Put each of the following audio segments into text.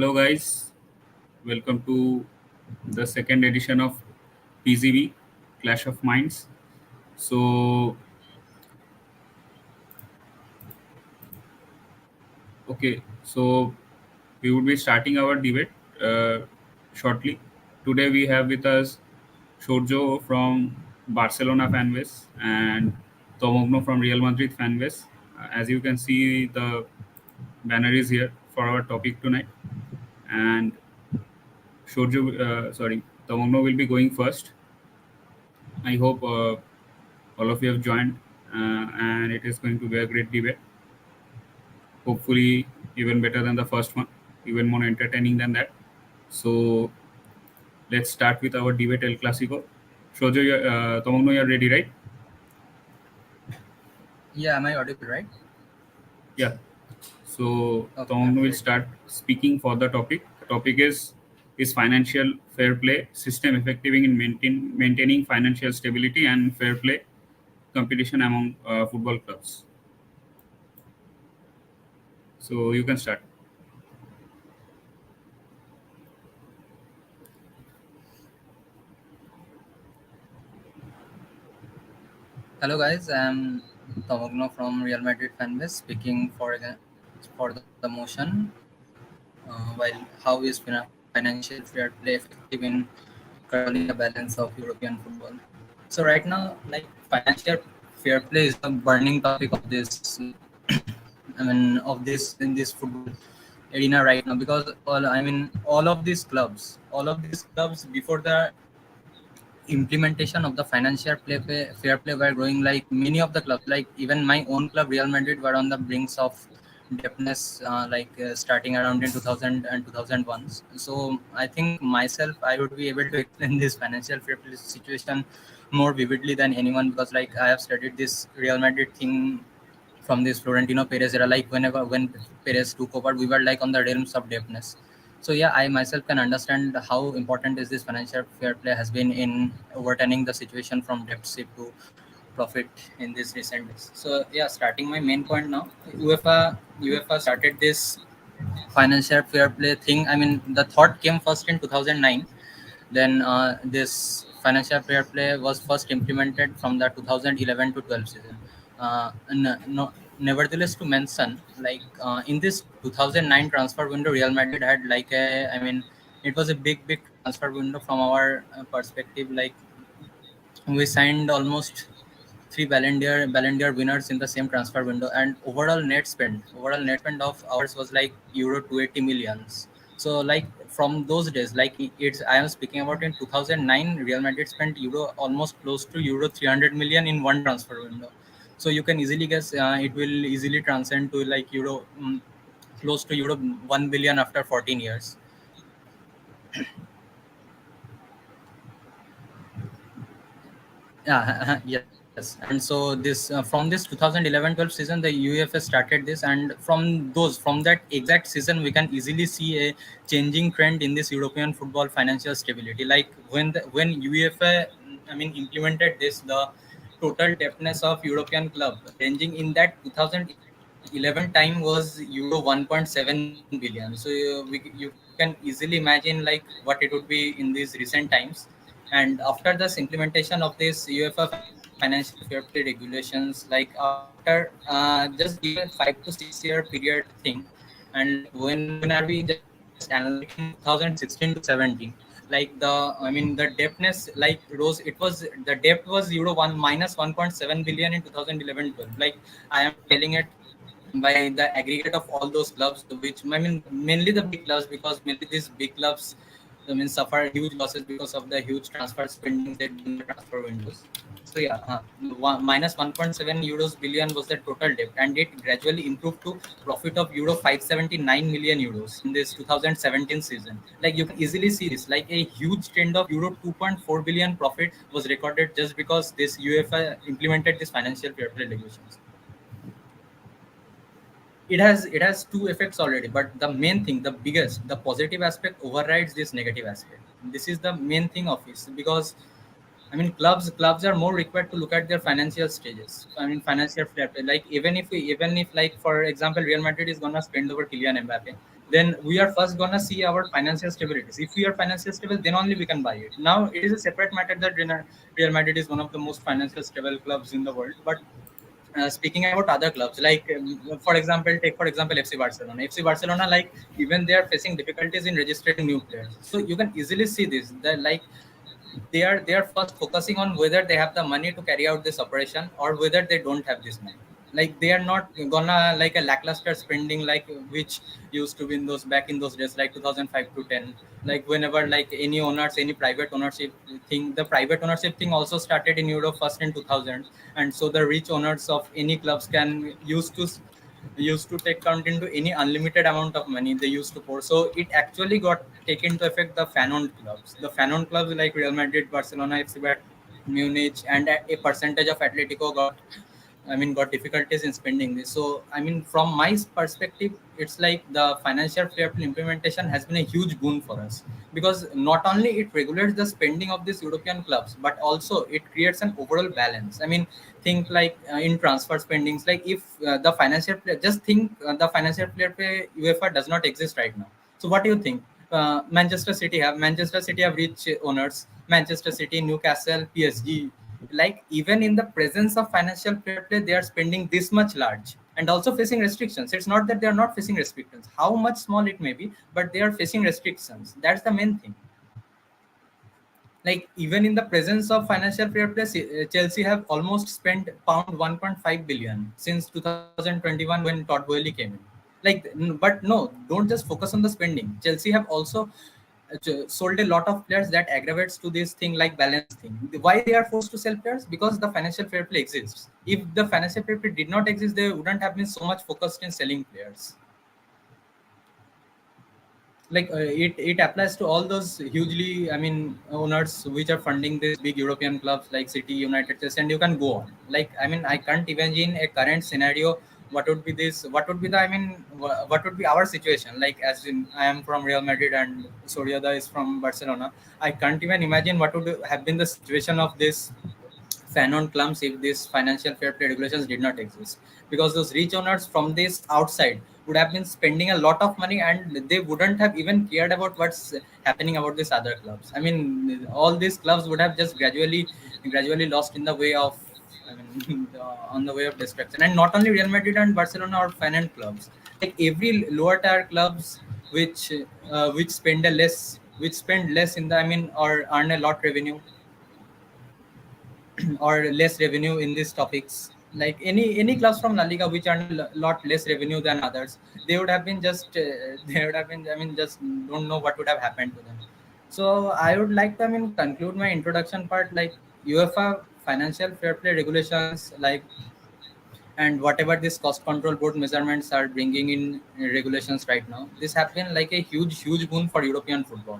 Hello, guys. Welcome to the second edition of PZB Clash of Minds. So, so we would be starting our debate uh, shortly. Today, we have with us Sourya from Barcelona fan base and Tamoghna from Real Madrid fan base. As you can see, the banner is here for our topic tonight. And Tamoghna will be going first. I hope all of you have joined, and it is going to be a great debate. Hopefully, even better than the first one, even more entertaining than that. So, let's start with our debate El Clásico. Shojo, Tomogno, you're ready, right? Yeah, am I audible, right? Yeah. So, Okay, I'm Tomogno will ready. start speaking for the topic. The topic is financial fair play system effective in maintaining financial stability and fair play competition among football clubs. So, you can start. Hello, guys. I'm Tamoghna from Real Madrid fan base speaking for the motion. While how is financial fair play effective in controlling the balance of European football? So right now, like financial fair play is the burning topic of this. I mean, of this in this football arena right now because all of these clubs before the implementation of the fair play were growing. Like many of the clubs, like even my own club Real Madrid, were on the brinks of debtness, starting around in 2000 and 2001. So I think myself I would be able to explain this financial fair play situation more vividly than anyone, because like I have studied this Real Madrid thing from this Florentino Perez era. Like when Perez took over, we were like on the realms of debtness. So yeah, I myself can understand how important is this financial fair play has been in overturning the situation from deficit to profit in this recent days. So yeah, starting my main point now, UEFA started this financial fair play thing. I mean, the thought came first in 2009. Then this financial fair play was first implemented from the 2011 to 12 season. No, nevertheless, to mention, like in this 2009 transfer window, Real Madrid had like it was a big transfer window from our perspective. Like we signed almost three Ballon d'Or winners in the same transfer window, and overall net spend of ours was like euro 280 millions. So like from those days, like it's I am speaking about in 2009, Real Madrid spent euro almost close to euro 300 million in one transfer window. So you can easily guess it will easily transcend to like close to euro 1 billion after 14 years. Yeah, yes. And so this from this 2011-12 season, the UEFA started this, and from that exact season, we can easily see a changing trend in this European football financial stability. Like when UEFA, I mean, implemented this, the total debtness of European club ranging in that 2011 time was euro 1.7 billion. So you can easily imagine like what it would be in these recent times. And after this implementation of this UEFA financial fair play regulations, like after just give a 5 to 6 year period thing, and like when are we just analyzing in 2016 to 17, like the debtness like rose. The debt was euro 1 minus 1.7 billion in 2011-12. Like I am telling it by the aggregate of all those clubs, which I mean mainly the big clubs, because mainly these big clubs suffer huge losses because of the huge transfer spendings they do in the transfer windows. So yeah, minus 1.7 euros billion was the total debt, and it gradually improved to profit of euro 579 million euros in this 2017 season. Like you can easily see this, like a huge trend of euro 2.4 billion profit was recorded just because this UEFA implemented this financial fair play regulations. It has two effects already, but the main thing, the positive aspect overrides this negative aspect. This is the main thing of this, because I mean clubs are more required to look at their financial stages. I mean financial fair play. Like even if like for example Real Madrid is gonna spend over Kylian Mbappe, then we are first gonna see our financial stability. If we are financially stable, then only we can buy it. Now it is a separate matter that Real Madrid is one of the most financial stable clubs in the world. But speaking about other clubs, like for example, take for example FC Barcelona. FC Barcelona, like even they are facing difficulties in registering new players. So you can easily see this. That like they are first focusing on whether they have the money to carry out this operation or whether they don't have this money. Like they are not gonna like a lackluster spending like which used to be in those back in those days like 2005 to 10. Like whenever like any owners, any private ownership thing, the private ownership thing also started in Europe first in 2000. And so the rich owners of any clubs can used to take count into any unlimited amount of money they used to pour. So it actually got taken into effect the fan-owned clubs. The fan-owned clubs like Real Madrid, Barcelona, FC Munich, and a percentage of Atletico got difficulties in spending this. So, I mean, from my perspective, it's like the financial fair play implementation has been a huge boon for us because not only it regulates the spending of these European clubs, but also it creates an overall balance. I mean, think like in transfer spendings, like if the financial player, just think the financial player play UEFA does not exist right now. So, what do you think? Manchester City have rich owners. Manchester City, Newcastle, PSG, like even in the presence of financial fair play they are spending this much large and also facing restrictions. It's not that they are not facing restrictions, how much small it may be, but they are facing restrictions. That's the main thing. Like even in the presence of financial fair play, Chelsea have almost spent pound 1.5 billion since 2021 when Todd Boehly came in. Like but no, don't just focus on the spending. Chelsea have also sold a lot of players. That aggravates to this thing like balance thing. Why they are forced to sell players? Because the financial fair play exists. If the financial fair play did not exist, they wouldn't have been so much focused in selling players. Like it applies to all those hugely, I mean, owners which are funding these big European clubs like City, United States, and you can go on. Like I mean, I can't imagine a current scenario. What would be the, I mean, what would be our situation? Like as in I am from Real Madrid and Soryada is from Barcelona. I can't even imagine what would have been the situation of this fan-owned clubs if these financial fair play regulations did not exist, because those rich owners from this outside would have been spending a lot of money and they wouldn't have even cared about what's happening about these other clubs. I mean, all these clubs would have just gradually lost in the way of, I mean, on the way of destruction. And not only Real Madrid and Barcelona are fan-owned clubs, like every lower tier clubs which spend less in the, I mean, or earn a lot revenue or less revenue in these topics, like any clubs from La Liga which earn a lot less revenue than others, they would have been just they would have been, I mean, just don't know what would have happened to them. So I would like to, I mean, conclude my introduction part. Like UEFA financial fair play regulations, like, and whatever this cost control board measurements are bringing in regulations right now, this have been like a huge boon for European football.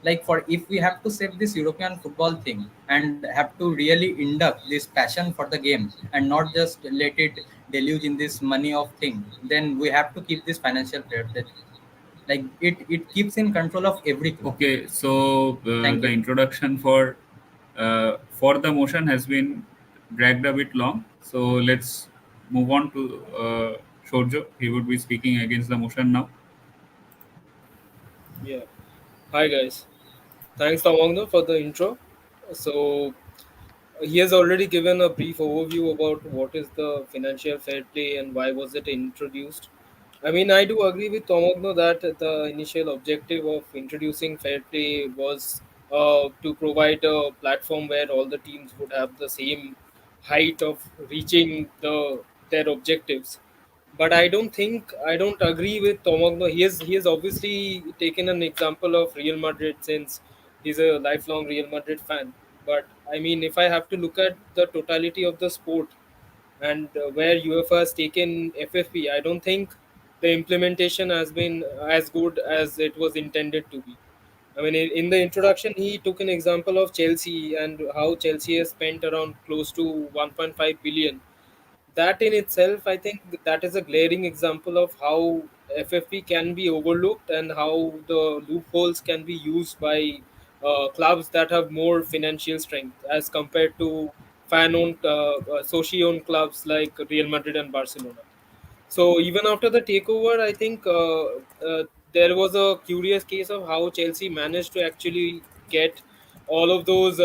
Like for if we have to save this European football thing and have to really induct this passion for the game and not just let it deluge in this money of thing, then we have to keep this financial fair play. Like it keeps in control of every club. Okay, so Thank the you. introduction for the motion has been dragged a bit long. So let's move on to Shorjo. He would be speaking against the motion now. Yeah. Hi guys. Thanks Tamoghna for the intro. So he has already given a brief overview about what is the financial fair play and why was it introduced. I mean, I do agree with Tamoghna that the initial objective of introducing fair play was to provide a platform where all the teams would have the same height of reaching their objectives. But I don't agree with Tomogno. He has obviously taken an example of Real Madrid since he's a lifelong Real Madrid fan. But I mean, if I have to look at the totality of the sport and where UEFA has taken FFP, I don't think the implementation has been as good as it was intended to be. I mean, in the introduction, he took an example of Chelsea and how Chelsea has spent around close to 1.5 billion. That in itself, I think that is a glaring example of how FFP can be overlooked and how the loopholes can be used by clubs that have more financial strength as compared to fan-owned, soci-owned clubs like Real Madrid and Barcelona. So even after the takeover, I think there was a curious case of how Chelsea managed to actually get all of those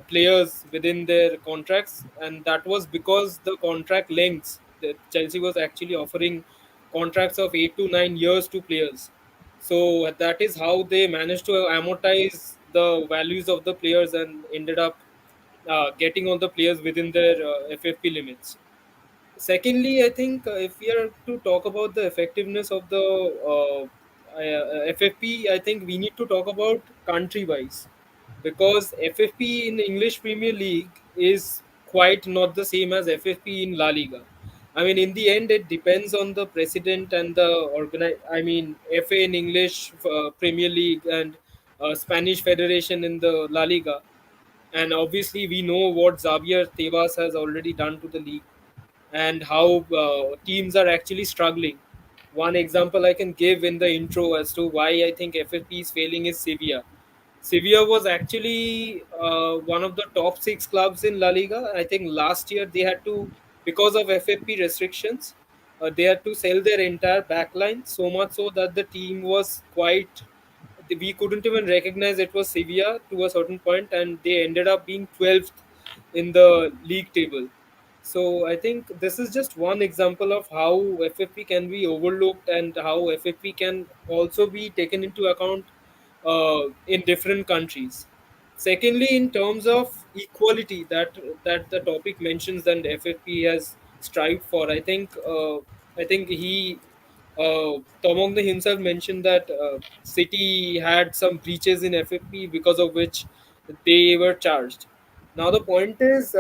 players within their contracts, and that was because the contract lengths that Chelsea was actually offering contracts of 8 to 9 years to players. So that is how they managed to amortize the values of the players and ended up getting all the players within their FFP limits. Secondly, I think if we are to talk about the effectiveness of the FFP, I think we need to talk about country wise, because FFP in English Premier League is quite not the same as FFP in La Liga. I mean, in the end, it depends on the president and the I mean, FA in English Premier League and Spanish Federation in the La Liga. And obviously, we know what Xavier Tebas has already done to the league and how teams are actually struggling. One example I can give in the intro as to why I think FFP is failing is Sevilla. Sevilla was actually one of the top six clubs in La Liga. I think last year they had to, because of FFP restrictions, they had to sell their entire backline, so much so that the team was quite. We couldn't even recognize it was Sevilla to a certain point, and they ended up being 12th in the league table. So I think this is just one example of how FFP can be overlooked and how FFP can also be taken into account in different countries. Secondly, in terms of equality that the topic mentions and FFP has strived for, I think Tamoghna himself mentioned that City had some breaches in FFP because of which they were charged. Now the point is,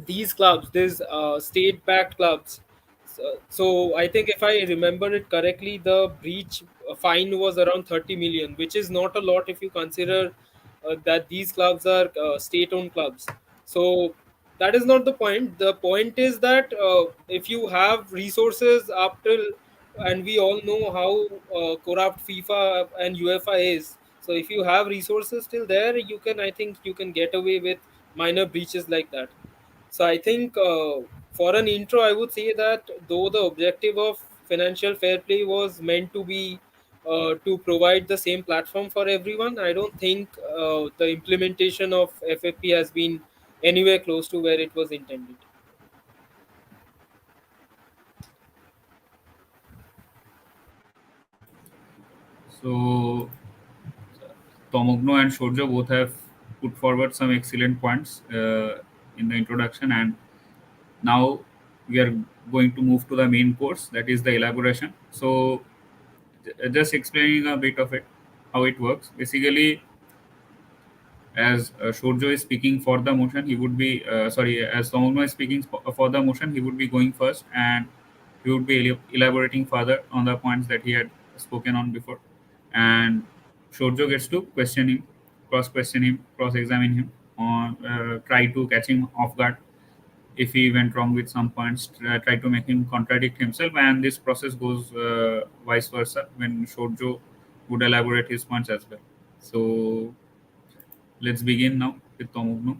these clubs, these state-backed clubs. So I think if I remember it correctly, the breach fine was around 30 million, which is not a lot if you consider that these clubs are state-owned clubs. So that is not the point. The point is that if you have resources up till, and we all know how corrupt FIFA and UEFA is. So if you have resources till there, you can, I think, you can get away with minor breaches like that. So I think for an intro, I would say that though the objective of financial fair play was meant to be to provide the same platform for everyone, I don't think the implementation of FFP has been anywhere close to where it was intended. So Tomogno and Shorjo both have put forward some excellent points in the introduction, and now we are going to move to the main course, that is the elaboration. So just explaining a bit of it, how it works. Basically, as Shorjo is speaking for the motion, he would be as Tomogno is speaking for the motion, he would be going first, and he would be elaborating further on the points that he had spoken on before. And Shorjo gets to question him, cross examine him, on try to catch him off guard if he went wrong with some points, try to make him contradict himself, and this process goes vice versa when Shorjo would elaborate his points as well. So let's begin now with Tomogno.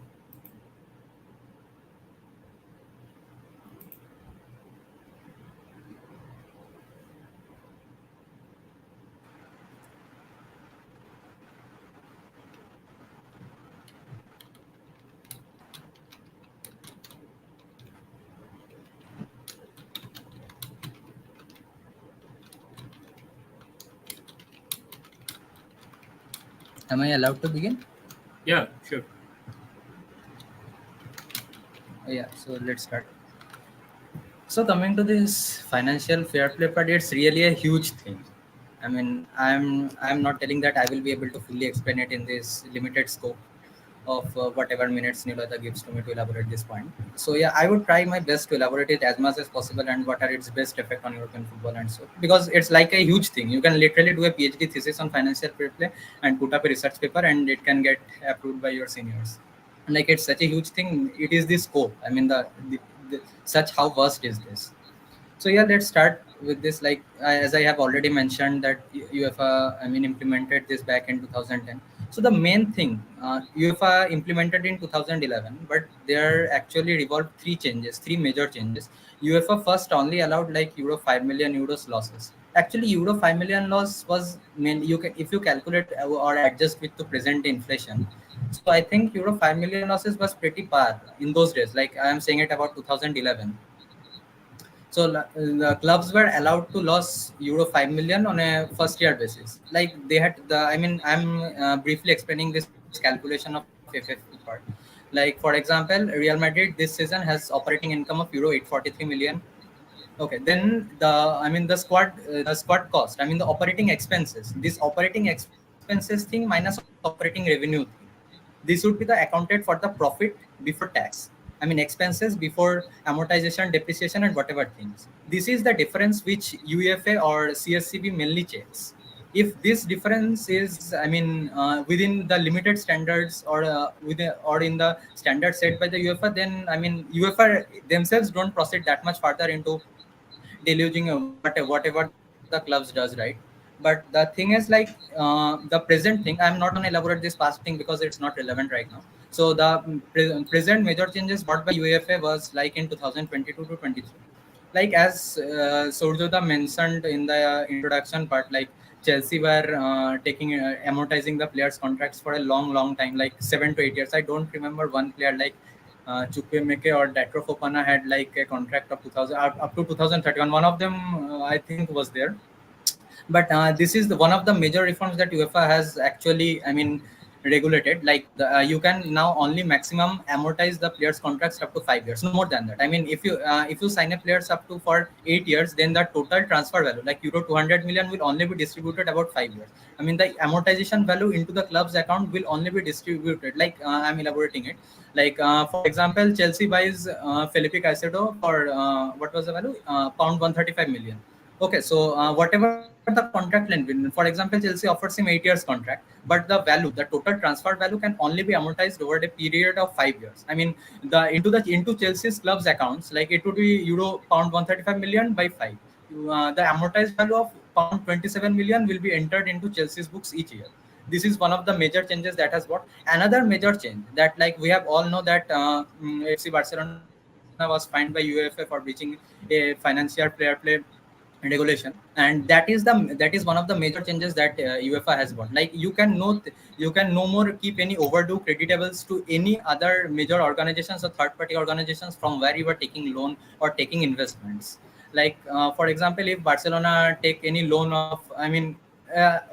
Am I allowed to begin? Yeah, sure. Yeah, so let's start. So coming to this financial fair play part, it's really a huge thing. I mean, I'm not telling that I will be able to fully explain it in this limited scope of whatever minutes Nilada gives to me to elaborate this point. So yeah, I would try my best to elaborate it as much as possible and what are its best effect on European football and so, because it's like a huge thing. You can literally do a PhD thesis on financial fair play and put up a research paper and it can get approved by your seniors. Like it's such a huge thing. It is the scope. I mean, the such how vast is this? So yeah, let's start with this. Like as I have already mentioned that UEFA, I mean, implemented this back in 2010. So the main thing UEFA implemented in 2011, but there actually revolved three major changes. UEFA first only allowed like euro 5 million euros losses, Actually, Euro 5 million loss was you can, if you calculate or adjust with to present inflation. So I think Euro 5 million losses was pretty par in those days. Like I am saying it about 2011. So the clubs were allowed to lose Euro 5 million on a first year basis. Like they had the, I mean, I'm briefly explaining this calculation of FFP part. Like for example, Real Madrid this season has operating income of Euro 843 million. Okay, then the squad cost. I mean the operating expenses. This operating expenses thing minus operating revenue thing. This would be the accounted for the profit before tax. I mean expenses before amortization, depreciation, and whatever things. This is the difference which UEFA or CSCB mainly checks. If this difference is, I mean, within the limited standards or or in the standard set by the UEFA, then I mean UEFA themselves don't proceed that much further into deluging whatever the clubs does, right? But the thing is like the present thing. I'm not gonna elaborate this past thing because it's not relevant right now. So the present major changes brought by UEFA was like in 2022 to 23. Like as Sourya mentioned in the introduction part, like Chelsea were taking amortizing the players' contracts for a long time, like 7 to 8 years. I don't remember one player like Chukwemeke or Datro Fofana had like a contract of 2000 up to 2031. One of them I think was there. But this is one of the major reforms that UEFA has actually, I mean, regulated. Like you can now only maximum amortize the players' contracts up to 5 years, no more than that. I mean, if you sign a players up to for 8 years, then the total transfer value, like Euro 200 million, will only be distributed about 5 years. I mean, the amortization value into the club's account will only be distributed. Like I'm elaborating it. Like for example, Chelsea buys Felipe Caicedo for what was the value? Pound 135 million. Okay, so whatever the contract length, for example, Chelsea offers him 8 years contract, but the value, the total transfer value can only be amortized over a period of 5 years. I mean, into Chelsea's club's accounts, like it would be Euro pound 135 million by 5. The amortized value of pound 27 million will be entered into Chelsea's books each year. This is one of the major changes that has brought. Another major change that, like we have all know that FC Barcelona was fined by UEFA for breaching a financial fair play regulation, and that is one of the major changes that UEFA has brought. Like you can no more keep any overdue creditables to any other major organizations or third party organizations from where you are taking loan or taking investments. Like for example, if Barcelona take any loan of, I mean,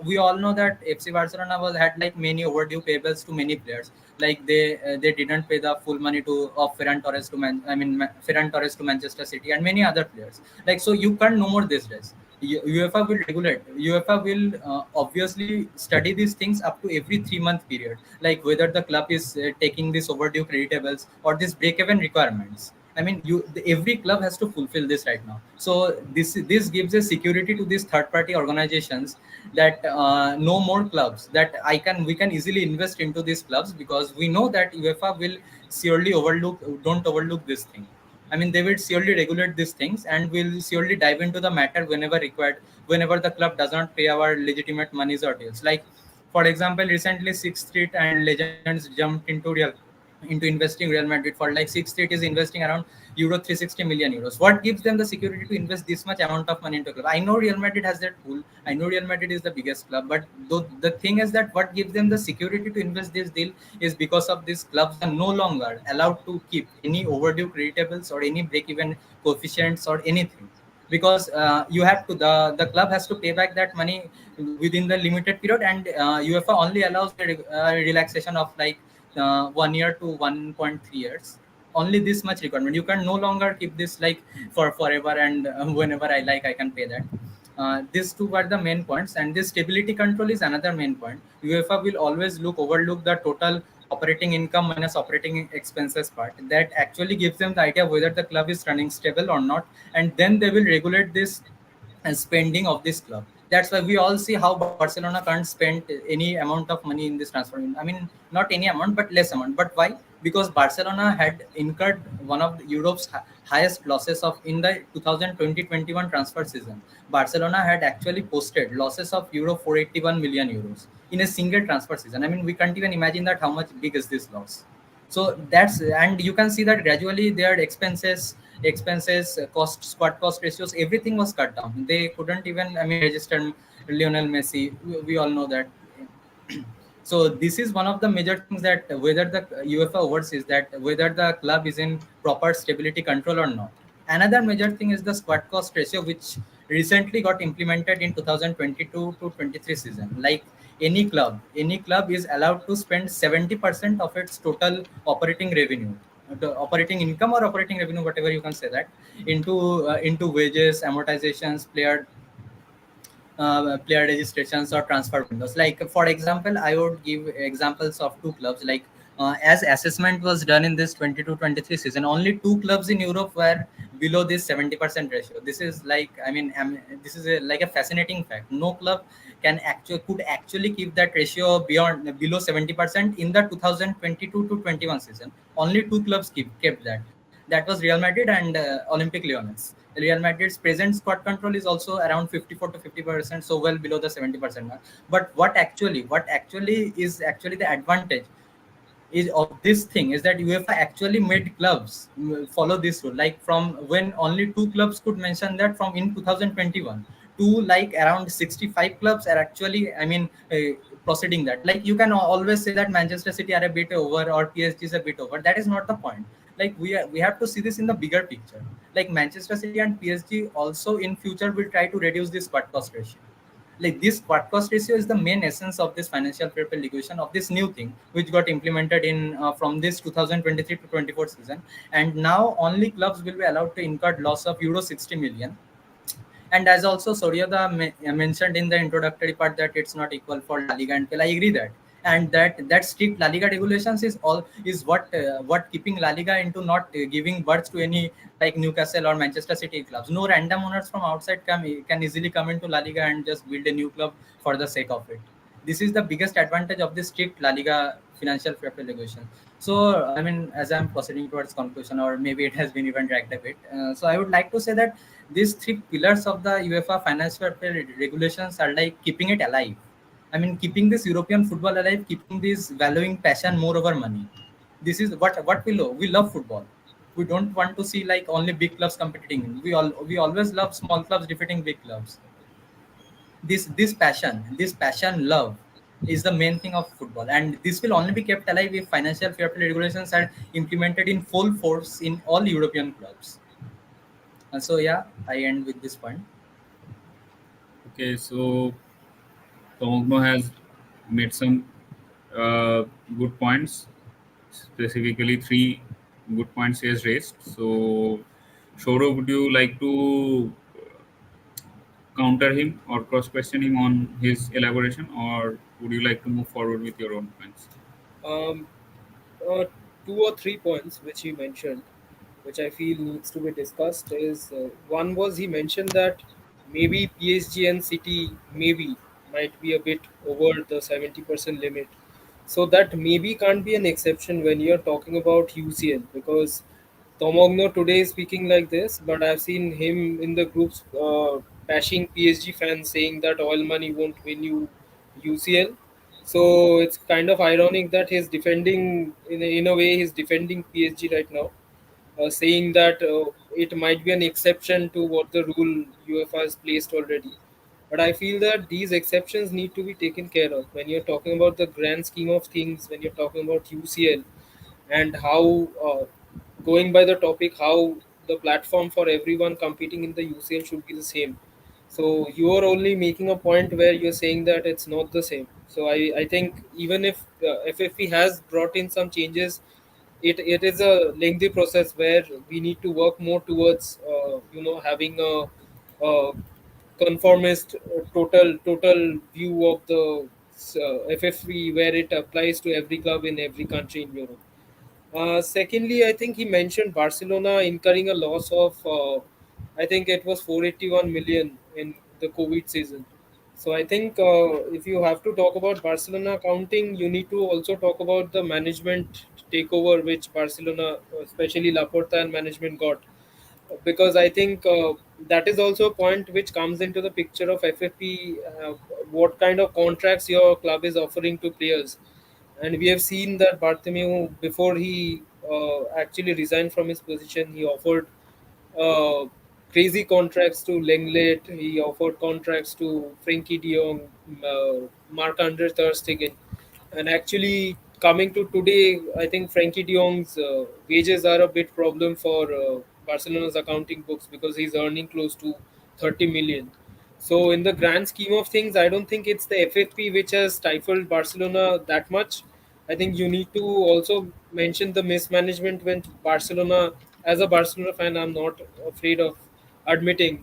we all know that FC Barcelona was had like many overdue payables to many players. Like they didn't pay the full money to of Ferran Torres to Ferran Torres to Manchester City and many other players. Like so, you can't no more these days. UEFA will regulate. UEFA will obviously study these things up to every 3 month period, like whether the club is taking this overdue creditables or this break-even requirements. I mean, every club has to fulfill this right now. So this gives a security to these third-party organizations that no more clubs that we can easily invest into these clubs, because we know that UEFA will surely don't overlook this thing. I mean, they will surely regulate these things and will surely dive into the matter whenever required, whenever the club does not pay our legitimate monies or deals. Like, for example, recently Sixth Street and Legends jumped into investing Real Madrid for, like, Sixth Street is investing around Euro 360 million euros. What gives them the security to invest this much amount of money into a club? I know Real Madrid has that pool. I know Real Madrid is the biggest club, but the thing is that what gives them the security to invest this deal is because of these clubs are no longer allowed to keep any overdue creditables or any break-even coefficients or anything, because you have to the club has to pay back that money within the limited period, and UEFA only allows the relaxation of like 1 year to 1.3 years. Only this much requirement. You can no longer keep this like for forever, and whenever I like I can pay that. These two are the main points, and this stability control is another main point. UEFA will always overlook the total operating income minus operating expenses part. That actually gives them the idea whether the club is running stable or not, and then they will regulate this and spending of this club. That's why we all see how Barcelona can't spend any amount of money in this transfer. I mean, not any amount, but less amount. But why? Because Barcelona had incurred one of Europe's highest losses of in the 2020-21 transfer season. Barcelona had actually posted losses of Euro 481 million euros in a single transfer season. I mean, we can't even imagine that how much big is this loss. So that's, and you can see that gradually their cost, squad cost ratios, everything was cut down. They couldn't even, I mean, register Lionel Messi. We all know that. So this is one of the major things, that whether the UEFA oversees that whether the club is in proper stability control or not. Another major thing is the squad cost ratio, which recently got implemented in 2022 to 23 season. Like any club is allowed to spend 70% of its total operating revenue, the operating income or operating revenue, whatever you can say that, into wages, amortizations, player registrations or transfer windows. Like for example, I would give examples of two clubs. Like as assessment was done in this 22-23 season, only two clubs in Europe were below this 70% ratio. This is like, I mean, this is like a fascinating fact. No club could actually keep that ratio beyond below 70% in the 2022 to 21 season. Only two clubs kept that. That was Real Madrid and Olympic Lyonnais. Real Madrid's present squad control is also around 54 to 50%, so well below the 70% mark. But what actually is actually the advantage is of this thing is that UEFA actually made clubs follow this rule. Like from when only two clubs could mention that, from in 2021 to like around 65 clubs are actually, I mean, proceeding that. Like you can always say that Manchester City are a bit over or PSG is a bit over. That is not the point. Like we have to see this in the bigger picture. Like Manchester City and PSG also in future will try to reduce this squad cost ratio. Like this squad cost ratio is the main essence of this financial fair play regulation, of this new thing which got implemented in from this 2023 to 24 season. And now only clubs will be allowed to incur loss of euro 60 million. And as also mentioned in the introductory part, that it's not equal for La Liga and PL. I agree that, and that strict La Liga regulations is what keeping La Liga into not giving birth to any like Newcastle or Manchester City clubs. No random owners from outside can easily come into La Liga and just build a new club for the sake of it. This is the biggest advantage of this strict La Liga financial fair play regulation. So, I mean, as I'm proceeding towards conclusion, or maybe it has been even dragged a bit. So, I would like to say that these three pillars of the UEFA financial fair play regulations are like keeping it alive. I mean, keeping this European football alive, keeping this valuing passion more over money. This is what we love. We love football. We don't want to see like only big clubs competing. We always love small clubs defeating big clubs. This passion love is the main thing of football, and this will only be kept alive if financial fair play regulations are implemented in full force in all European clubs. And so yeah, I end with this point. Okay, so Tamoghna has made some good points, specifically three good points he has raised. So, Shoro, would you like to counter him or cross question him on his elaboration, or would you like to move forward with your own points? Um, uh, Two or three points which he mentioned, which I feel needs to be discussed, is one was he mentioned that maybe PSG and City maybe might be a bit over the 70% limit. So that maybe can't be an exception when you're talking about UCL, because Tamoghna today is speaking like this, but I've seen him in the groups bashing PSG fans, saying that oil money won't win you UCL. So it's kind of ironic that he's defending, in a way, he's defending PSG right now, saying that it might be an exception to what the rule UEFA has placed already. But I feel that these exceptions need to be taken care of when you're talking about the grand scheme of things, when you're talking about UCL, and how, going by the topic, how the platform for everyone competing in the UCL should be the same. So you are only making a point where you're saying that it's not the same. So I think even if FFP has brought in some changes, it is a lengthy process where we need to work more towards having a conformist total view of the FFP, where it applies to every club in every country in Europe. Secondly, I think he mentioned Barcelona incurring a loss of, I think it was 481 million in the COVID season. So I think if you have to talk about Barcelona accounting, you need to also talk about the management takeover which Barcelona, especially Laporta and management, got, because I think that is also a point which comes into the picture of FFP. What kind of contracts your club is offering to players, and we have seen that Bartomeu, before he actually resigned from his position, he offered uh, crazy contracts to Lenglet. He offered contracts to Frenkie de Jong, Marc-Andre Ter Stegen, and actually coming to today, I think Frenkie de Jong's wages are a bit problem for Barcelona's accounting books because he's earning close to 30 million. So in the grand scheme of things, I don't think it's the FFP which has stifled Barcelona that much. I think you need to also mention the mismanagement when Barcelona, as a Barcelona fan, I'm not afraid of admitting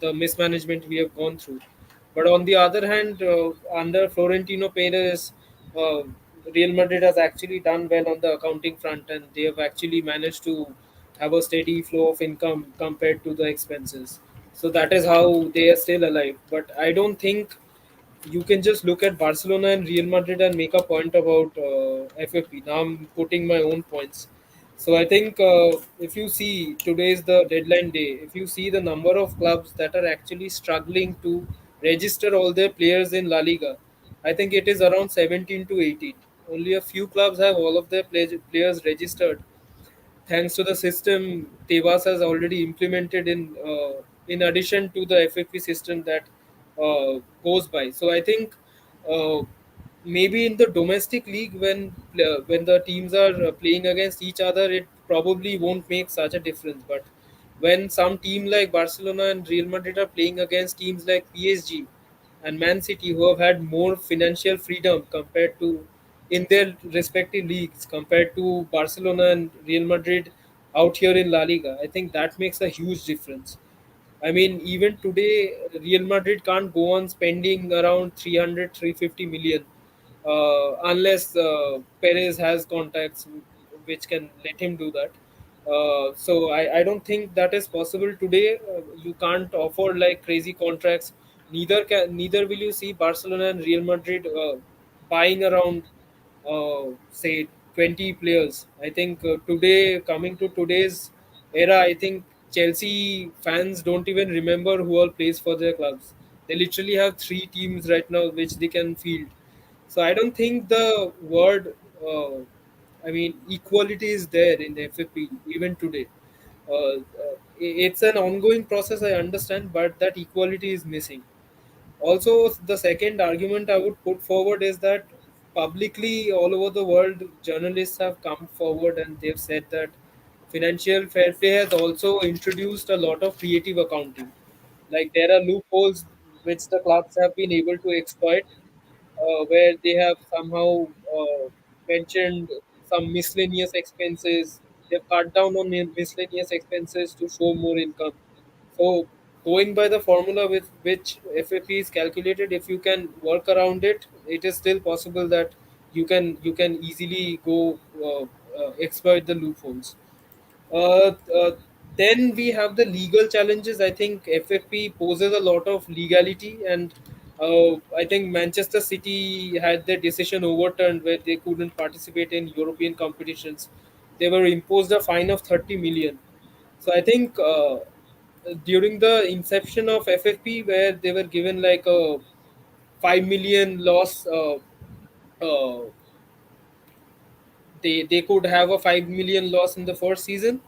the mismanagement we have gone through. But on the other hand, under Florentino Perez, uh, Real Madrid has actually done well on the accounting front, and they have actually managed to have a steady flow of income compared to the expenses. So that is how they are still alive. But I don't think you can just look at Barcelona and Real Madrid and make a point about FFP. Now I'm putting my own points. So I think if you see today is the deadline day, if you see the number of clubs that are actually struggling to register all their players in La Liga, I think it is around 17 to 18. Only a few clubs have all of their players registered, thanks to the system Tebas has already implemented in addition to the FFP system that goes by. So I think uh, maybe in the domestic league when the teams are playing against each other, it probably won't make such a difference. But when some team like Barcelona and Real Madrid are playing against teams like PSG and Man City, who have had more financial freedom compared to in their respective leagues compared to Barcelona and Real Madrid out here in La Liga, I think that makes a huge difference. I mean, even today, Real Madrid can't go on spending around 300, 350 million unless Perez has contacts which can let him do that. So I don't think that is possible today. You can't offer like crazy contracts. Neither will you see Barcelona and Real Madrid buying around say 20 players. I think today, coming to today's era, I think Chelsea fans don't even remember who all plays for their clubs. They literally have three teams right now which they can field. So I don't think the word, I mean, equality is there in the FFP even today. It's an ongoing process, I understand, but that equality is missing. Also, the second argument I would put forward is that publicly all over the world, journalists have come forward and they've said that financial fair play has also introduced a lot of creative accounting. Like there are loopholes which the clubs have been able to exploit, where they have somehow mentioned some miscellaneous expenses. They've cut down on miscellaneous expenses to show more income. So, going by the formula with which FFP is calculated, if you can work around it, it is still possible that you can easily go exploit the loopholes. Uh, uh, then we have the legal challenges. I think FFP poses a lot of legality, and I think Manchester City had their decision overturned where they couldn't participate in European competitions. They were imposed a fine of 30 million. So I think during the inception of FFP, where they were given like a 5 million loss, uh, they could have a 5 million loss in the first season.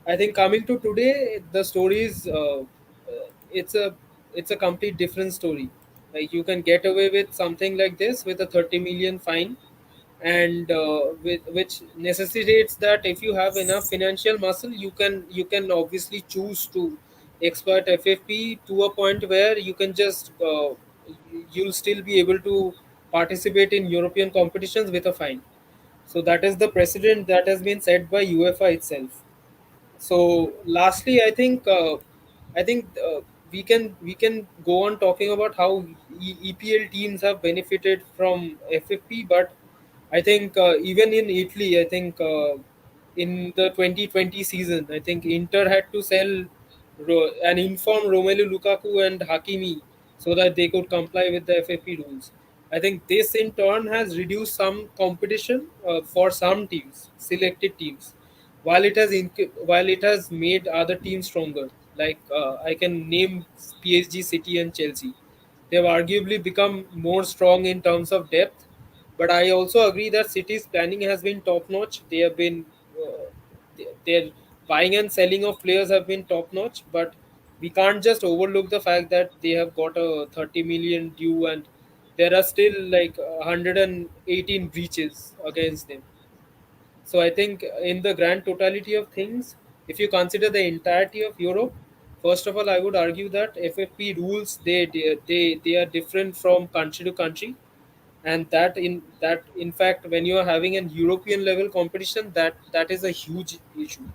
I think coming to today, the story is it's a complete different story. Like you can get away with something like this with a 30 million fine, and which necessitates that if you have enough financial muscle, you can obviously choose to exploit FFP to a point where you can just you'll still be able to participate in European competitions with a fine. So that is the precedent that has been set by UEFA itself. So lastly, I think we can go on talking about how EPL teams have benefited from FFP, but I think even in Italy, I think in the 2020 season, I think Inter had to sell and inform Romelu Lukaku and Hakimi so that they could comply with the FFP rules. I think this in turn has reduced some competition for some teams, selected teams, while it has made other teams stronger. Like I can name PSG, City, and Chelsea. They have arguably become more strong in terms of depth, But I also agree that City's planning has been top notch. They have been their buying and selling of players have been top notch. But we can't just overlook the fact that they have got a 30 million due, and there are still like 118 breaches against them. So I think in the grand totality of things, if you consider the entirety of Europe, first of all, I would argue that FFP rules they are different from country to country, and that in fact when you are having an European level competition, that is a huge issue.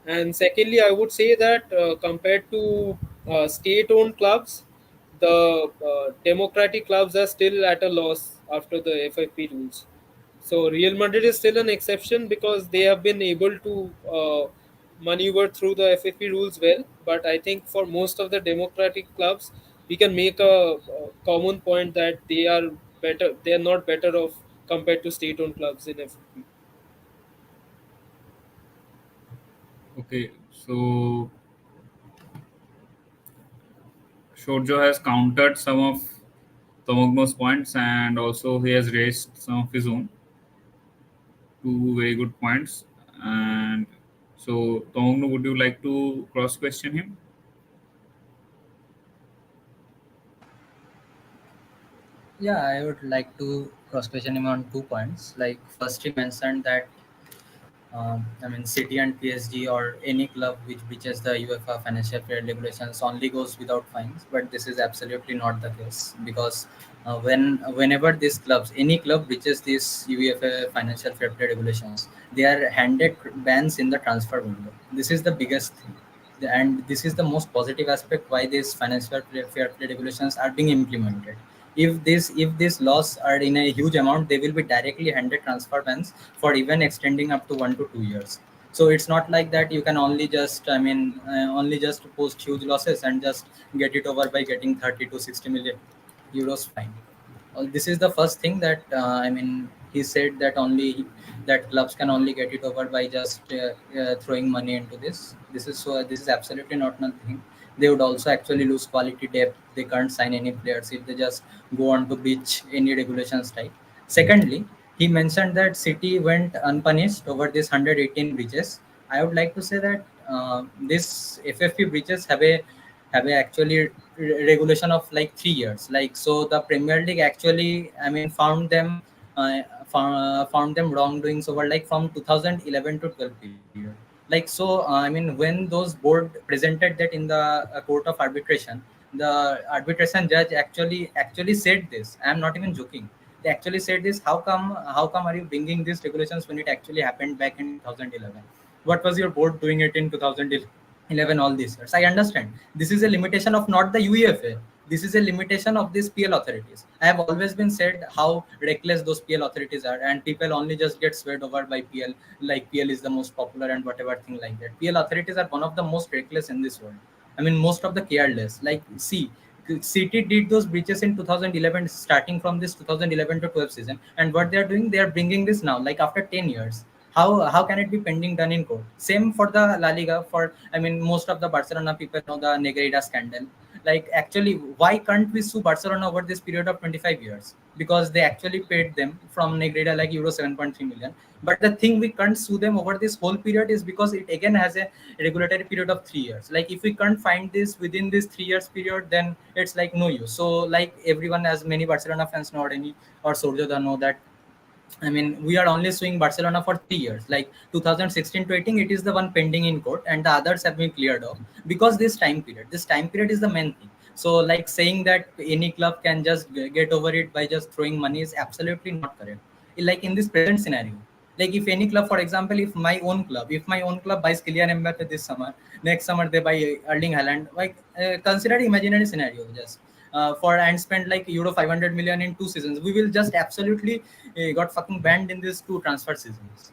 And secondly, I would say that compared to state-owned clubs, the democratic clubs are still at a loss after the FFP rules. So Real Madrid is still an exception because they have been able to maneuver through the FFP rules well. But I think for most of the democratic clubs, we can make a common point that they are better. They are not better off compared to state-owned clubs in FFP. Okay, so Shorjo has countered some of Tamogno's points, and also he has raised some of his own. Two very good points. And so, Tamogno, would you like to cross question him? Yeah, I would like to cross question him on 2 points. Like first, he mentioned that I mean, City and PSG or any club which breaches the UEFA financial fair regulations only goes without fines. But this is absolutely not the case because whenever these clubs, any club breaches these UEFA financial fair play regulations, they are handed bans in the transfer window. This is the biggest thing. And this is the most positive aspect why these fair play regulations are being implemented. If these laws are in a huge amount, they will be directly handed transfer bans for even extending up to 1 to 2 years. So it's not like that you can only just only just post huge losses and just get it over by getting 30 to 60 million euros fine. This is the first thing that he said that only that clubs can only get it over by just throwing money into this. This is absolutely not nothing. They would also actually lose quality depth. They can't sign any players if they just go on to breach any regulations type. Secondly, he mentioned that City went unpunished over this 118 breaches. I would like to say that this FFP breaches have a actually regulation of like 3 years. Like so, the Premier League actually found them found them wrongdoings over like from 2011 to 12 period. Like so, when those board presented that in the court of arbitration, the arbitration judge actually said this. I am not even joking. They actually said this. How come are you bringing these regulations when it actually happened back in 2011? What was your board doing it in 2011 all these years? I understand this is a limitation of not the UEFA. This is a limitation of these PL authorities. I have always been said how reckless those PL authorities are, and people only just get swayed over by PL, like PL is the most popular and whatever thing like that. PL authorities are one of the most reckless in this world. Most of the careless. Like, see, City did those breaches in 2011, starting from this 2011 to 12 season, and what they are doing, they are bringing this now, like after 10 years. How can it be pending done in court? Same for the La Liga. For most of the Barcelona people know the Negreira scandal. Like, actually, why can't we sue Barcelona over this period of 25 years? Because they actually paid them from Negreira like euro 7.3 million. But the thing we can't sue them over this whole period is because it again has a regulatory period of 3 years. Like, if we can't find this within this 3 years period, then it's like no use. So like everyone, as many Barcelona fans know, or Sourya know that we are only suing Barcelona for 3 years, like 2016 to 18. It is the one pending in court, and the others have been cleared off because this time period is the main thing. So, like, saying that any club can just get over it by just throwing money is absolutely not correct. Like in this present scenario, like if any club, for example, if my own club buys Kylian Mbappe this summer, next summer they buy Erling Haaland, like consider imaginary scenario just for and spend like euro 500 million in 2 seasons, we will just absolutely got fucking banned in these two transfer seasons.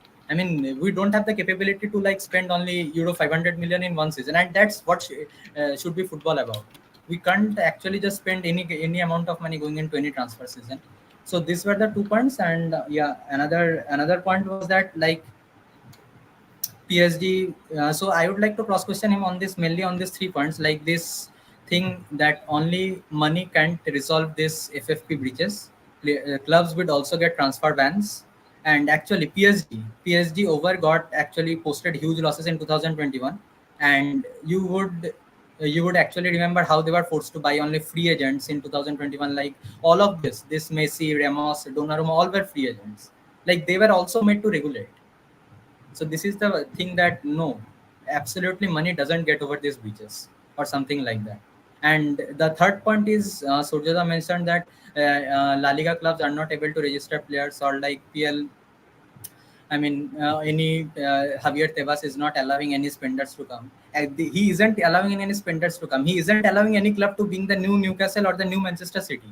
We don't have the capability to like spend only euro 500 million in one season, and that's what should be football about. We can't actually just spend any amount of money going into any transfer season. So these were the 2 points, and yeah, another point was that like PSG. So I would like to cross question him on this, mainly on these 3 points, like this thing that only money can't resolve this FFP breaches. clubs would also get transfer bans. And actually, PSG over got actually posted huge losses in 2021, and you would actually remember how they were forced to buy only free agents in 2021. Like all of this Messi, Ramos, Donnarumma, all were free agents. Like they were also made to regulate. So this is the thing that no, absolutely money doesn't get over these beaches or something like that. And the third point is Surjata mentioned that La Liga clubs are not able to register players, or like PL. I mean, Javier Tebas is not allowing any spenders to come. He isn't allowing any spenders to come. He isn't allowing any club to being the new Newcastle or the new Manchester City.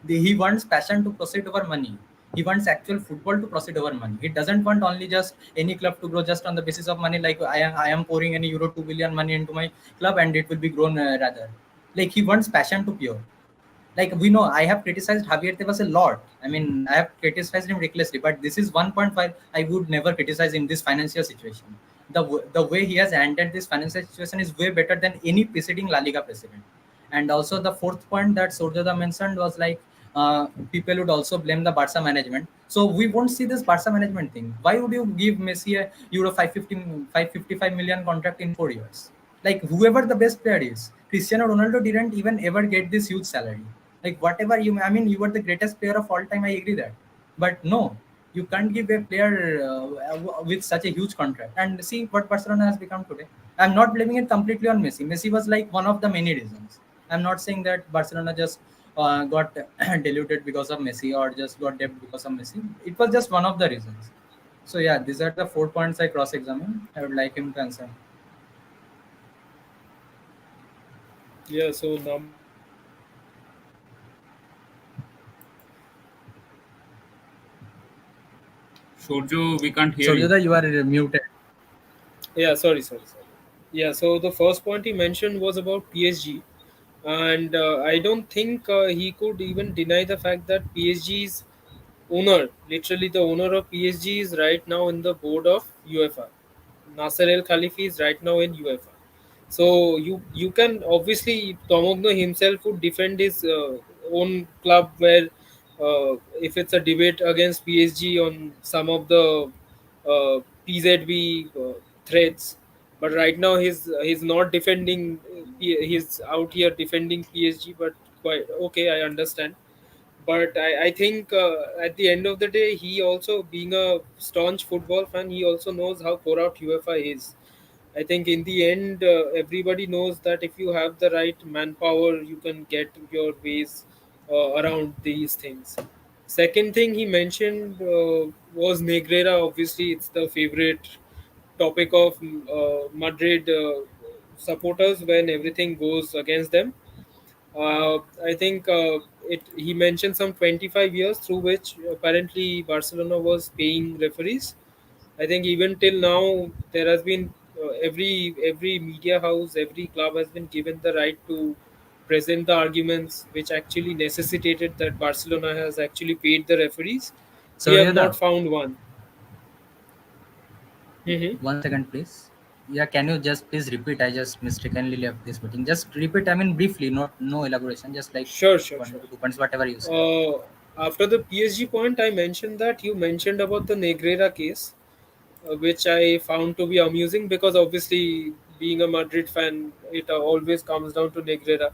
He wants passion to proceed over money. He wants actual football to proceed over money. He doesn't want only just any club to grow just on the basis of money. Like I am pouring any euro 2 billion money into my club and it will be grown rather. Like he wants passion to pure. Like we know, I have criticized Javier Tebas a lot. I mean, I have criticized him recklessly, but this is 1.5 I would never criticize in this financial situation. The way he has handled this financial situation is way better than any preceding La Liga president. And also the fourth point that Surjada mentioned was like people would also blame the Barca management. So we won't see this Barca management thing. Why would you give Messi a Euro 555 million contract in 4 years? Like whoever the best player is, Cristiano Ronaldo didn't even ever get this huge salary. Like whatever I mean, you were the greatest player of all time. I agree that, but no, you can't give a player with such a huge contract. And see what Barcelona has become today. I'm not blaming it completely on Messi. Messi was like one of the many reasons. I'm not saying that Barcelona just got diluted because of Messi or just got debt because of Messi. It was just one of the reasons. So yeah, these are the 4 points I cross-examined. I would like him to answer. Yeah, so now Shorjo, we can't hear you. Surjada, you are muted. yeah, sorry. Yeah, so the first point he mentioned was about PSG, and I don't think he could even deny the fact that PSG's owner, literally the owner of PSG, is right now in the board of UEFA. Nasser El Khalifi is right now in UEFA. So you can obviously Tamoghna himself would defend his own club where if it's a debate against PSG on some of the PZB threats, but right now he's not defending. He's out here defending PSG, but quite okay. I understand, but I think at the end of the day, he also being a staunch football fan, he also knows how corrupt UEFA is. I think in the end, everybody knows that if you have the right manpower, you can get your ways around these things. Second thing he mentioned was Negreira. Obviously, it's the favorite topic of Madrid supporters when everything goes against them. I think he mentioned some 25 years through which apparently Barcelona was paying referees. I think even till now there has been every media house, every club has been given the right to present the arguments which actually necessitated that Barcelona has actually paid the referees. We have not Surjada, found one. Hmm. 1 second, please. Yeah, can you just please repeat? I just mistakenly left this meeting. Just repeat. I mean, briefly, not no elaboration. Just like one Sure. to 2 points, whatever you said. Uh, After the PSG point, I mentioned that you mentioned about the Negreira case, which I found to be amusing because obviously, being a Madrid fan, it always comes down to Negreira,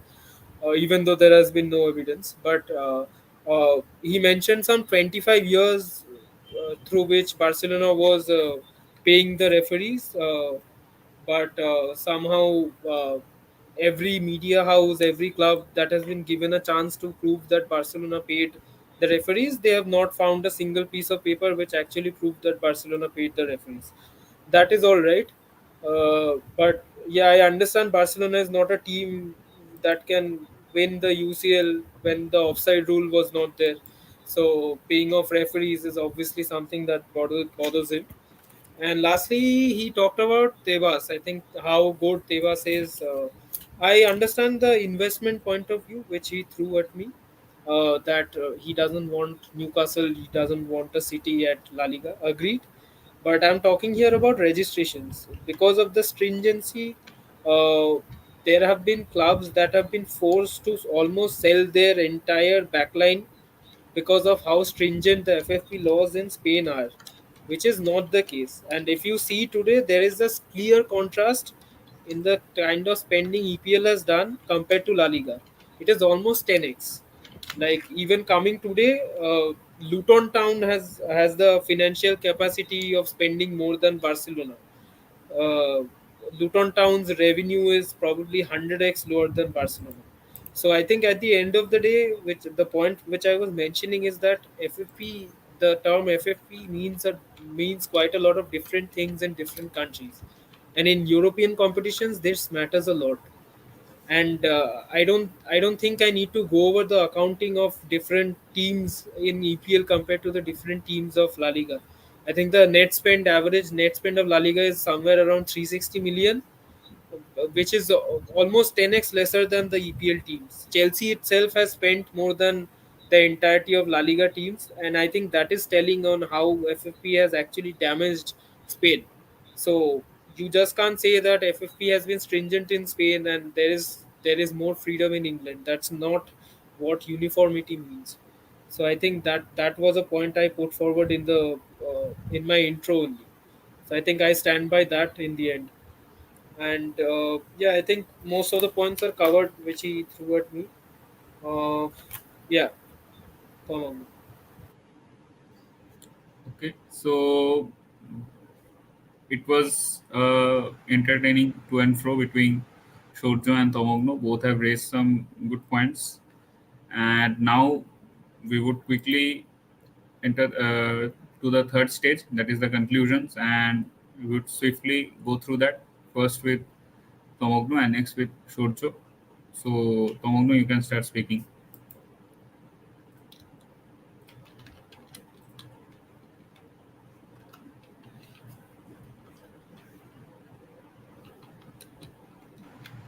even though there has been no evidence. But he mentioned some 25 years through which Barcelona was paying the referees, but somehow every media house, every club that has been given a chance to prove that Barcelona paid the referees, they have not found a single piece of paper which actually proved that Barcelona paid the referees. That is all right. But yeah, I understand Barcelona is not a team that can win the UCL when the offside rule was not there. So paying off referees is obviously something that bothers him. And lastly, he talked about Tebas. I think how good Tebas is. I understand the investment point of view which he threw at me. That he doesn't want Newcastle, he doesn't want a city at La Liga. Agreed. But I'm talking here about registrations. Because of the stringency, uh, there have been clubs that have been forced to almost sell their entire backline because of how stringent the FFP laws in Spain are, which is not the case. And if you see today, there is this clear contrast in the kind of spending EPL has done compared to La Liga. It is almost 10x. Like even coming today, Luton Town has the financial capacity of spending more than Barcelona. uh, Luton Town's revenue is probably 100x lower than Barcelona. So I think at the end of the day, which the point which I was mentioning is that FFP, the term FFP means quite a lot of different things in different countries, and in European competitions, this matters a lot. And I don't think I need to go over the accounting of different teams in EPL compared to the different teams of La Liga. I think the average net spend of La Liga is somewhere around 360 million, which is almost 10x lesser than the EPL teams. Chelsea itself has spent more than the entirety of La Liga teams, and I think that is telling on how FFP has actually damaged Spain. So you just can't say that FFP has been stringent in Spain and there is more freedom in England. That's not what uniformity means. So I think that was a point I put forward in my intro only. So I think I stand by that in the end. And yeah, I think most of the points are covered which he threw at me. Uh, yeah, come on. Okay, so it was entertaining to and fro between Shorjo and Tamoghna. Both have raised some good points, and now we would quickly enter to the third stage, that is the conclusions, and we would swiftly go through that. First with Tamoghna and next with Shorjo. So Tamoghna, you can start speaking.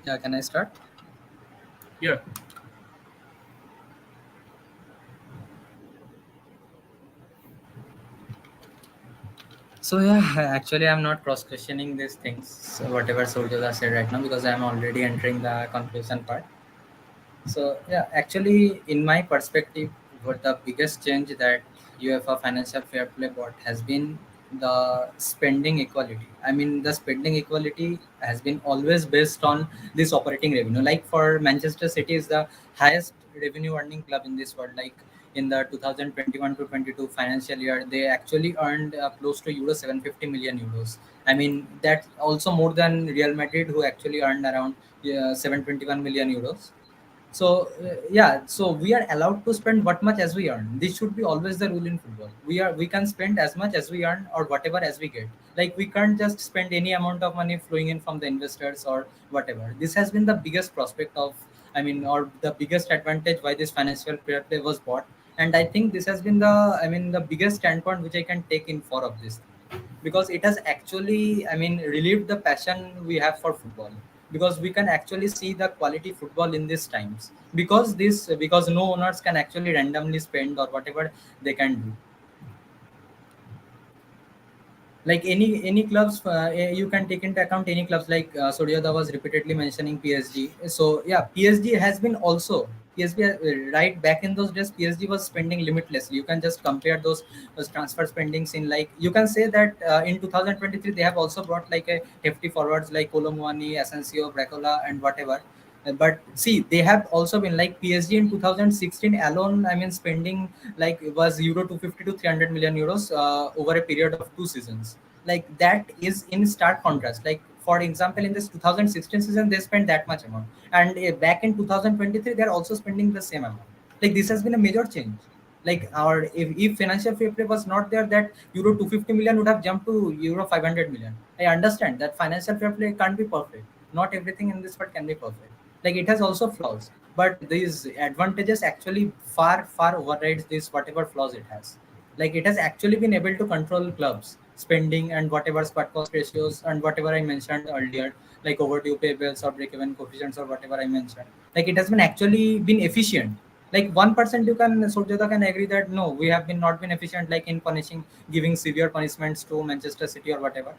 Yeah, can I start? Yeah. So yeah, actually, I'm not cross questioning these things. So whatever Surjoda said right now, because I'm already entering the conclusion part. So yeah, actually, in my perspective, what the biggest change that UEFA Financial Fair Play brought has been the spending equality. I mean, the spending equality has been always based on this operating revenue. Like for Manchester City is the highest revenue earning club in this world. Like in the 2021 to 22 financial year, they actually earned close to euro 750 million euros. I mean, that's also more than Real Madrid, who actually earned around 721 million euros. So yeah, so we are allowed to spend what much as we earn. This should be always the rule in football. We can spend as much as we earn or whatever as we get. Like we can't just spend any amount of money flowing in from the investors or whatever. This has been the biggest prospect of, I mean, or the biggest advantage why this financial fair play was bought. And I think this has been the, I mean, the biggest standpoint which I can take in for of this, because it has actually, I mean, relieved the passion we have for football, because we can actually see the quality football in these times, because no owners can actually randomly spend or whatever they can do. Like any clubs, you can take into account any clubs, like Suryoda was repeatedly mentioning PSG. So yeah, PSG has been also, PSG right back in those days, PSG was spending limitlessly. You can just compare those transfer spendings in, like you can say that in 2023 they have also brought like a hefty forwards like Colomwani, Asensio, Bracola and whatever. But see, they have also been like PSG in 2016 alone. I mean, spending like was euro 250 to 300 million euros over a period of 2 seasons. Like that is in stark contrast. Like for example, in this 2016 season, they spent that much amount, and back in 2023, they're also spending the same amount. Like this has been a major change. Like our, if financial fair play was not there, that euro 250 million would have jumped to euro 500 million. I understand that financial fair play can't be perfect. Not everything in this world can be perfect. Like it has also flaws, but these advantages actually far overrides this whatever flaws it has. Like it has actually been able to control clubs spending and whatever squad cost ratios and whatever I mentioned earlier, like overdue payables or break even coefficients or whatever I mentioned. Like it has been actually been efficient. Like 1% you can, Surjata can agree that no, we have been not been efficient, like in punishing, giving severe punishments to Manchester City or whatever.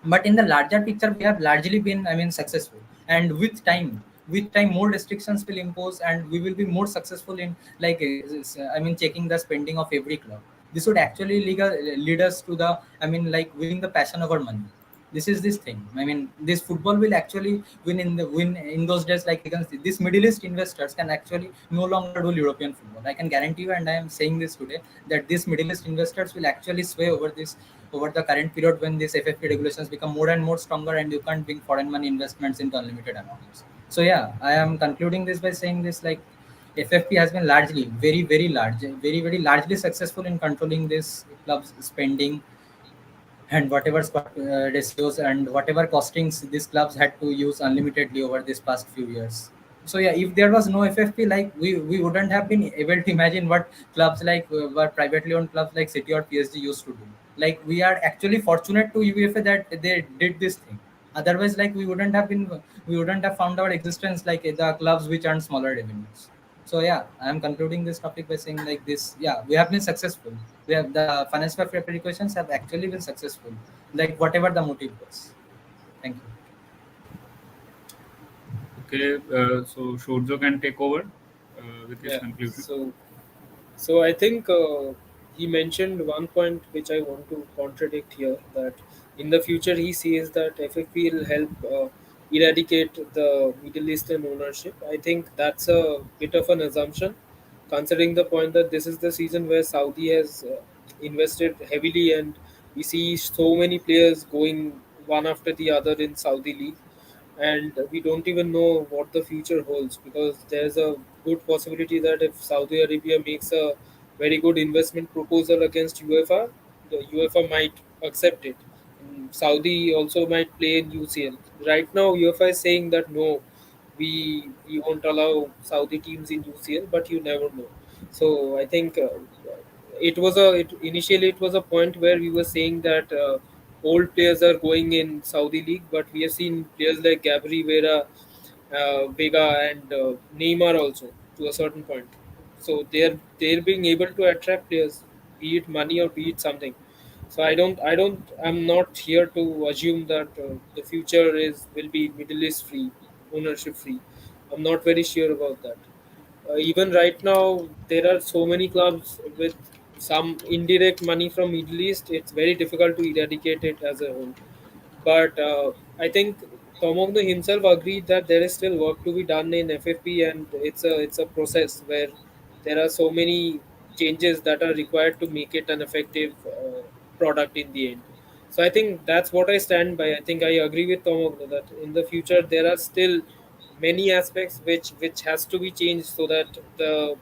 But in the larger picture, we have largely been, I mean, successful. And with time, with time more restrictions will impose, and we will be more successful in like I mean checking the spending of every club. This would actually lead us to the, I mean, like winning the passion over money. This is this thing. I mean, this football will actually win in those days. Like you can see, these Middle East investors can actually no longer rule European football. I can guarantee you, and I am saying this today, that these Middle East investors will actually sway over this, over the current period when these FFP regulations become more and more stronger, and you can't bring foreign money investments into unlimited amounts. So yeah, I am concluding this by saying this, like FFP has been largely very large, very largely successful in controlling this club's spending, and whatever squad ratios and whatever costings these clubs had to use unlimitedly over this past few years. So yeah, if there was no FFP, like we wouldn't have been able to imagine what clubs like were privately owned clubs like City or PSG used to do. Like we are actually fortunate to UEFA that they did this thing. Otherwise, like we wouldn't have found our existence like the clubs which earn smaller revenues. So yeah, I am concluding this topic by saying like this. Yeah, we have been successful. We have the financial fair precautions have actually been successful. Like whatever the motive was. Thank you. Okay, so Shorjo can take over with his Yeah. conclusion. So I think he mentioned one point which I want to contradict here, that in the future he sees that FFP will help eradicate the Middle Eastern ownership. I think that's a bit of an assumption, considering the point that this is the season where Saudi has invested heavily, and we see so many players going one after the other in Saudi league, and we don't even know what the future holds, because there's a good possibility that if Saudi Arabia makes a very good investment proposal against UEFA, the UEFA might accept it. And Saudi also might play in UCL. Right now, UEFA is saying that no, we won't allow Saudi teams in UCL, but you never know. So I think initially it was a point where we were saying that old players are going in Saudi league, but we have seen players like Gabri, Vega, and Neymar also to a certain point. So they're being able to attract players, be it money or be it something. So I'm not here to assume that the future is will be Middle East free, ownership free. I'm not very sure about that. Even right now, there are so many clubs with some indirect money from Middle East. It's very difficult to eradicate it as a whole. But I think Tamoghna himself agreed that there is still work to be done in FFP, and it's a process where there are so many changes that are required to make it an effective product in the end. So I think that's what I stand by. I think I agree with Tamoghna that in the future there are still many aspects which has to be changed so that the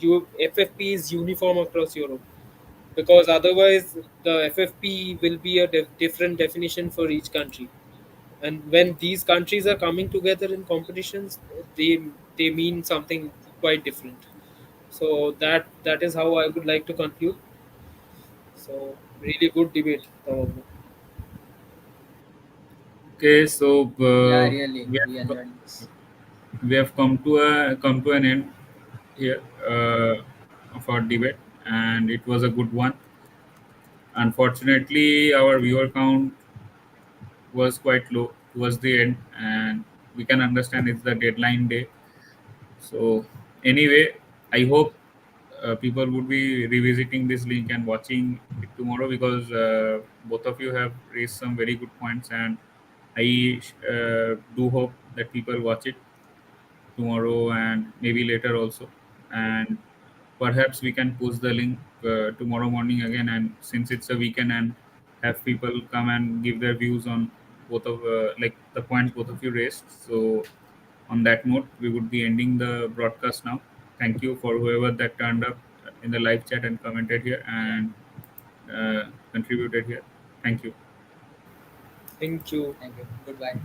FFP is uniform across Europe, because otherwise the FFP will be a different definition for each country, and when these countries are coming together in competitions, they mean something quite different. So that is how I would like to conclude. So really good debate. Okay, so Yeah, really, we we have enjoyed this. we have come to an end here of our debate, and it was a good one. Unfortunately, our viewer count was quite low towards the end, and we can understand it's the deadline day. So anyway, I hope people would be revisiting this link and watching it tomorrow, because both of you have raised some very good points, and I do hope that people watch it tomorrow and maybe later also. And perhaps we can post the link tomorrow morning again, and since it's a weekend, and have people come and give their views on both of like the points both of you raised. So on that note, we would be ending the broadcast now. Thank you for whoever that turned up in the live chat and commented here and contributed here. Thank you. Thank you. Thank you. Goodbye.